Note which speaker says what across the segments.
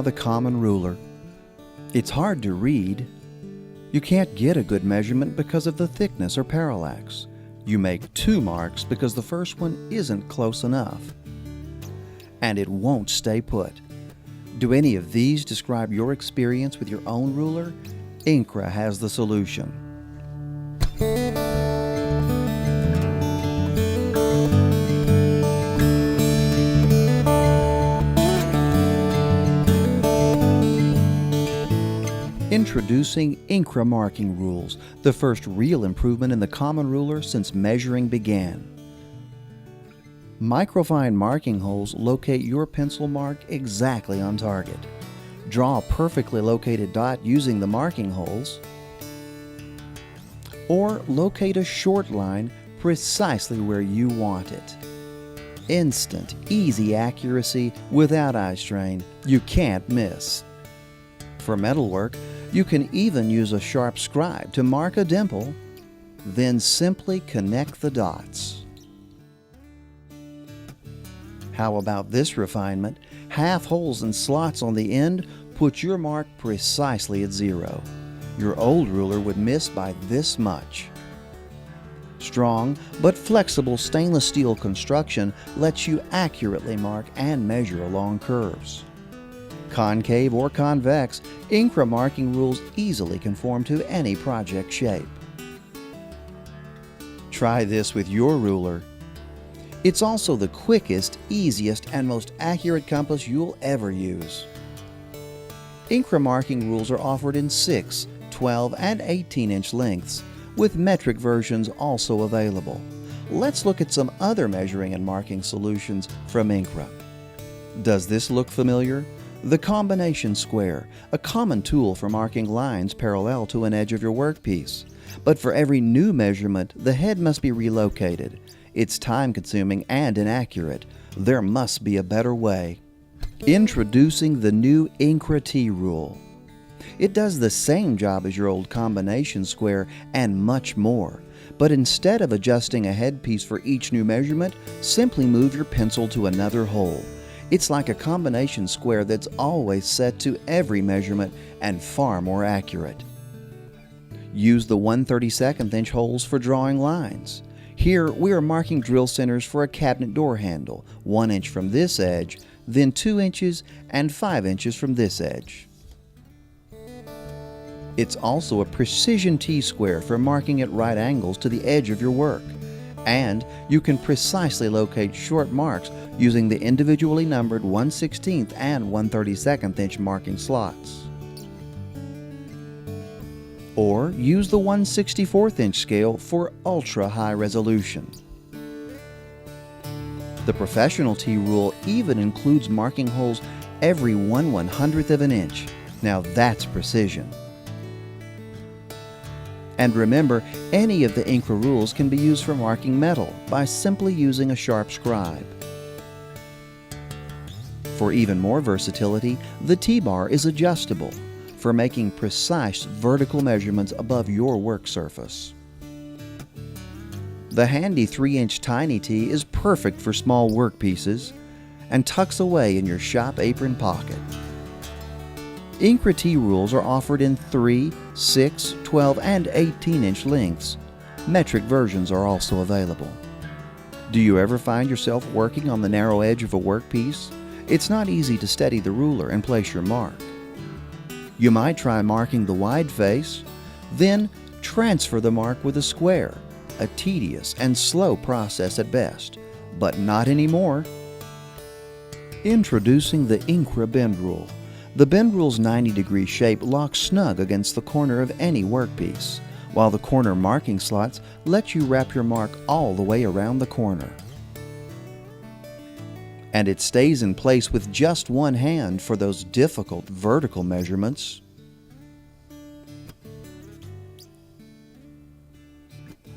Speaker 1: Draw the common ruler. It's hard to read. You can't get a good measurement because of the thickness or parallax. You make 2 marks because the first one isn't close enough. And it won't stay put. Do any of these describe your experience with your own ruler? Incra has the solution. Introducing Incra marking rules, the first real improvement in the common ruler since measuring began. Microfine marking holes locate your pencil mark exactly on target. Draw a perfectly located dot using the marking holes, or locate a short line precisely where you want it. Instant, easy accuracy without eye strain. You can't miss. For metalwork, you can even use a sharp scribe to mark a dimple, then simply connect the dots. How about this refinement? Half holes and slots on the end put your mark precisely at 0. Your old ruler would miss by this much. Strong but flexible stainless steel construction lets you accurately mark and measure along curves. Concave or convex, Incra marking rules easily conform to any project shape. Try this with your ruler. It's also the quickest, easiest, and most accurate compass you'll ever use. Incra marking rules are offered in 6, 12, and 18-inch lengths, with metric versions also available. Let's look at some other measuring and marking solutions from Incra. Does this look familiar? The combination square, a common tool for marking lines parallel to an edge of your workpiece. But for every new measurement, the head must be relocated. It's time-consuming and inaccurate. There must be a better way. Introducing the new Incra T Rule. It does the same job as your old combination square and much more. But instead of adjusting a headpiece for each new measurement, simply move your pencil to another hole. It's like a combination square that's always set to every measurement and far more accurate. Use the 1/32 inch holes for drawing lines. Here we are marking drill centers for a cabinet door handle, 1 inch from this edge, then 2 inches and 5 inches from this edge. It's also a precision T-square for marking at right angles to the edge of your work. And you can precisely locate short marks using the individually numbered 1/16 and 1/32 inch marking slots. Or use the 1/64 inch scale for ultra-high resolution. The professional T Rule even includes marking holes every 1/100th of an inch. Now that's precision. And remember, any of the Incra rules can be used for marking metal by simply using a sharp scribe. For even more versatility, the T-bar is adjustable for making precise vertical measurements above your work surface. The handy 3-inch Tiny T is perfect for small workpieces and tucks away in your shop apron pocket. Incra T Rules are offered in 3, 6, 12, and 18-inch lengths. Metric versions are also available. Do you ever find yourself working on the narrow edge of a workpiece? It's not easy to steady the ruler and place your mark. You might try marking the wide face, then transfer the mark with a square, a tedious and slow process at best, but not anymore. Introducing the Incra Bend Rule. The bend rule's 90-degree shape locks snug against the corner of any workpiece, while the corner marking slots let you wrap your mark all the way around the corner. And it stays in place with just one hand for those difficult vertical measurements.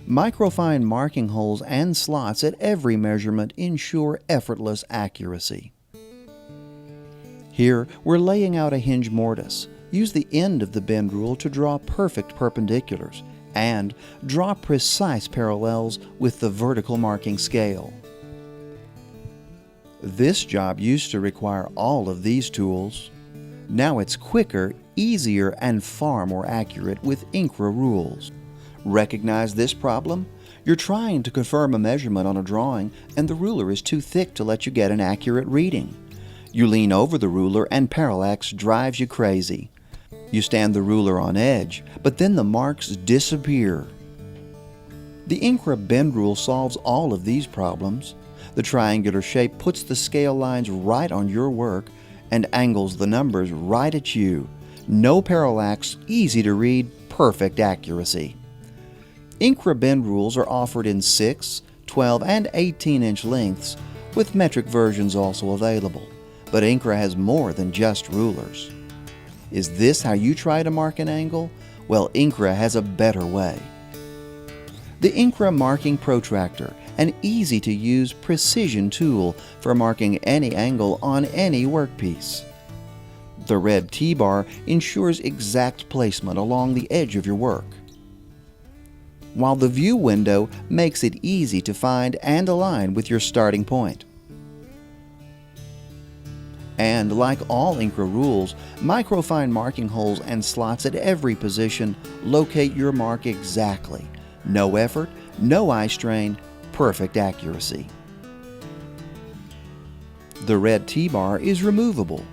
Speaker 1: Microfine marking holes and slots at every measurement ensure effortless accuracy. Here, we're laying out a hinge mortise. Use the end of the bend rule to draw perfect perpendiculars and draw precise parallels with the vertical marking scale. This job used to require all of these tools. Now it's quicker, easier, and far more accurate with Incra rules. Recognize this problem? You're trying to confirm a measurement on a drawing and the ruler is too thick to let you get an accurate reading. You lean over the ruler and parallax drives you crazy. You stand the ruler on edge, but then the marks disappear. The Incra bend rule solves all of these problems. The triangular shape puts the scale lines right on your work and angles the numbers right at you. No parallax, easy to read, perfect accuracy. Incra bend rules are offered in 6, 12, and 18-inch lengths, with metric versions also available. But Incra has more than just rulers. Is this how you try to mark an angle? Well, Incra has a better way. The Incra Marking Protractor, an easy-to-use precision tool for marking any angle on any workpiece. The red T-bar ensures exact placement along the edge of your work, while the view window makes it easy to find and align with your starting point. And like all Incra rules, microfine marking holes and slots at every position locate your mark exactly. No effort, no eye strain, perfect accuracy. The red T-bar is removable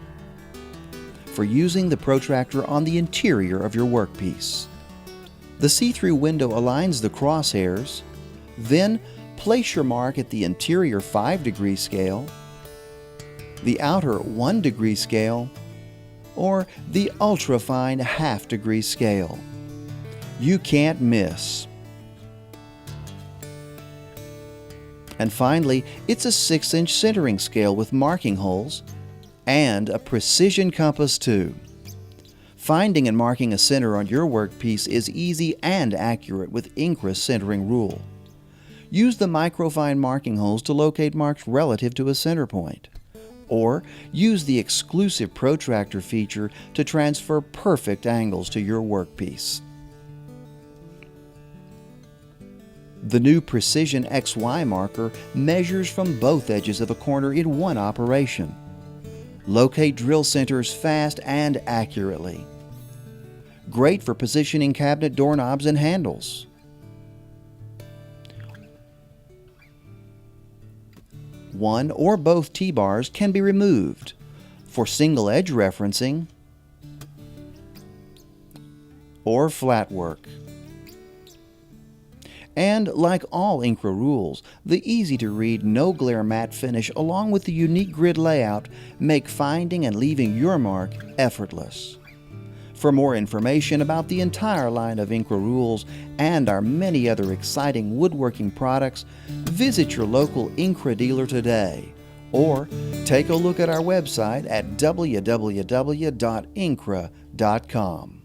Speaker 1: for using the protractor on the interior of your workpiece. The see-through window aligns the crosshairs. Then place your mark at the interior 5-degree scale, the outer 1-degree scale, or the ultra-fine half-degree scale. You can't miss. And finally, it's a 6-inch centering scale with marking holes and a precision compass too. Finding and marking a center on your workpiece is easy and accurate with Incra's centering rule. Use the microfine marking holes to locate marks relative to a center point, or use the exclusive protractor feature to transfer perfect angles to your workpiece. The new Precision XY marker measures from both edges of a corner in one operation. Locate drill centers fast and accurately. Great for positioning cabinet doorknobs and handles. One or both T-bars can be removed for single edge referencing or flat work. And like all Incra rules, the easy-to-read, no-glare matte finish along with the unique grid layout make finding and leaving your mark effortless. For more information about the entire line of Incra rules and our many other exciting woodworking products, visit your local Incra dealer today, or take a look at our website at www.incra.com.